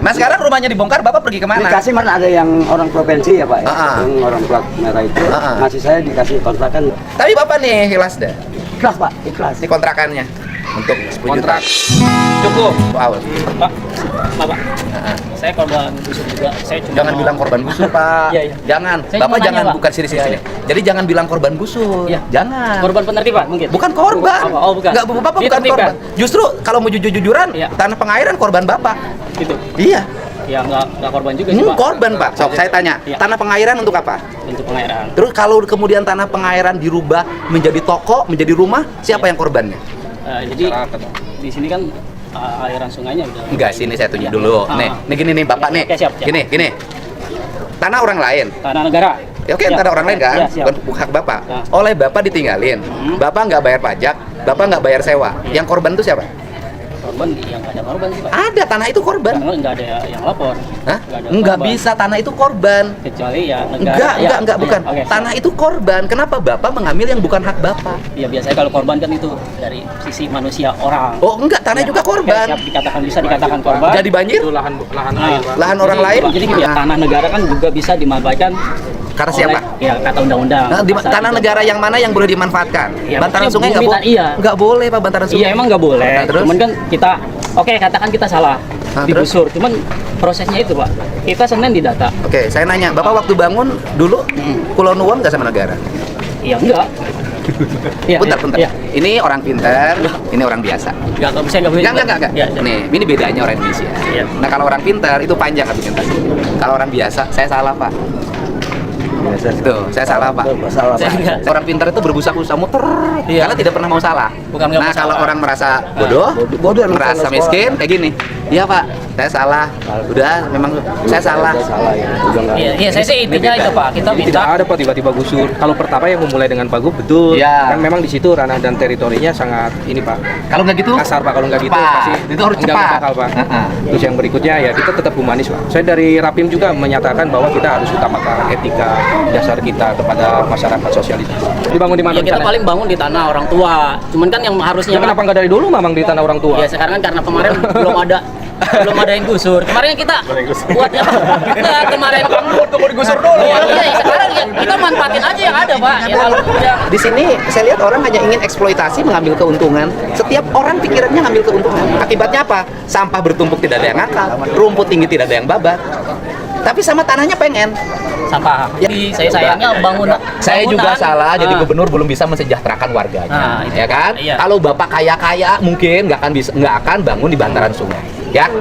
Nah sekarang rumahnya dibongkar, Bapak pergi kemana? Dikasih mana ada yang orang provinsi ya Pak ya? Yang orang plat merah itu ngasih saya dikasih kontrakan. Tapi Bapak nih ikhlas dah. Ikhlas Pak, ikhlas. Ini kontrakannya untuk 10 Kontrak. juta. Cukup. Wow. Pak, saya korban busuk juga. Saya cuma Jangan bilang korban busuk, Pak. Iya, iya. Jangan. Saya Bapak cuma jangan nanya, Pak. bukan sini. Jadi jangan bilang korban busuk. Iya. Jangan. korban penertiban mungkin. Bukan korban. Oh, bukan. Nggak, Bapak Dia bukan tertibkan. korban. Justru kalau mau jujur-jujuran, Iya. tanah pengairan korban Bapak. Gitu. Iya. Ya nggak korban juga sih, Pak. Korban, Pak. Sok, saya tanya. Iya. Tanah pengairan untuk apa? Untuk pengairan. Terus kalau kemudian tanah pengairan dirubah menjadi toko, menjadi rumah, siapa yang korbannya? Jadi di sini kan aliran sungainya udah. Enggak, sini saya tunjuk Iya. dulu. Ah. Nih gini nih Bapak nih. Oke, siap. Gini. Tanah orang lain. Tanah negara. Ya, oke, Siap. tanah orang lain kan, Iya, siap. bukan hak Bapak. Ah. Oleh Bapak ditinggalin. Bapak nggak bayar pajak, Bapak nggak bayar sewa. Yang korban itu siapa? Korban yang nggak ada korban sih, Pak. Ada, tanah itu korban. Karena nggak ada yang lapor. Hah? Nggak ada Enggak korban. bisa, tanah itu korban. Kecuali ya negara. Enggak, bukan. Oke, Tanah itu korban. Kenapa Bapak mengambil yang bukan hak Bapak? ya biasanya kalau korban kan itu dari sisi manusia orang. Oh, enggak, tanah Ya, juga oke, korban. siap, bisa dikatakan korban. Jadi banjir? Itu lahan Nah, air, Pak. Lahan orang jadi- lain? Jadi gini ya, Ah. tanah negara kan juga bisa dimanfaatkan Karena oleh- siapa? Ya, kata undang-undang. Nah, Pasal tanah itu. negara yang mana yang boleh dimanfaatkan? Ya, Bantaran maksudnya sungai nggak bumi boleh? iya. Nggak boleh, Pak, bantaran sungai. Iya, emang nggak boleh. Nah, terus? Cuman kan kita, oke katakan kita salah Nah, digusur. Cuman prosesnya itu, Pak. Kita Senin didata. Oke, saya nanya, Bapak waktu bangun dulu Pulau Nuwun nggak sama negara? Iya enggak. Iya, Bentar. Iya. Ini orang pintar, ini orang biasa. Nggak bisa nggak boleh. Enggak. Iya, iya. Nih, ini bedanya orang Indonesia. Iya. Nah, kalau orang pintar itu panjang argumentasi. Kalau orang biasa, saya salah, Pak. Itu, saya salah, Pak. Salah Saya Pak. enggak. Orang pintar itu berbusa-busa muter Iya. karena tidak pernah mau salah. Bukan nggak Nah, mau kalau salah. orang merasa bodoh, Bodoh emang merasa salah miskin, kayak gini. Iya, Pak, saya salah. Udah, memang saya salah. Salah ya. Udah nggak- Iya, saya sih intinya itu, Pak. Kita Jadi tidak minta ada Pak tiba-tiba gusur. Kalau pertama yang memulai dengan Pak Gub betul. Iya. Kan memang di situ ranah dan teritorinya sangat ini Pak. Kalau nggak gitu, Kasar Pak, kalau nggak gitu cepat. pasti Itu harus nggak cepat. bakal Pak. Heeh. Terus yang berikutnya ya kita tetap humanis Pak. Saya dari Rapim juga menyatakan bahwa kita harus utamakan etika dasar kita kepada masyarakat sosialisasi. Dibangun di mana? ya kita misalnya? paling bangun di tanah orang tua. Cuman kan yang harusnya Ya kenapa nggak dari dulu memang di tanah orang tua? Ya sekarang kan karena kemarin belum ada yang gusur. Kemarin kita buat apa? Enggak, kemarin tunggu digusur dulu. Iya, sekarang ya kita manfaatin aja yang ada, Pak. Ya kalau Di sini saya lihat orang hanya ingin eksploitasi, mengambil keuntungan. Setiap orang pikirannya ngambil keuntungan. Akibatnya apa? Sampah bertumpuk tidak ada yang ngangkat, rumput tinggi tidak ada yang babat. Tapi sama tanahnya pengen. sampah. Ya. Jadi saya sayangnya Saya juga bangunan. salah, jadi Ah. gubernur belum bisa mensejahterakan warganya, Itu. ya kan? Iya. Kalau bapak kaya-kaya mungkin nggak akan bangun di bantaran sungai, ya.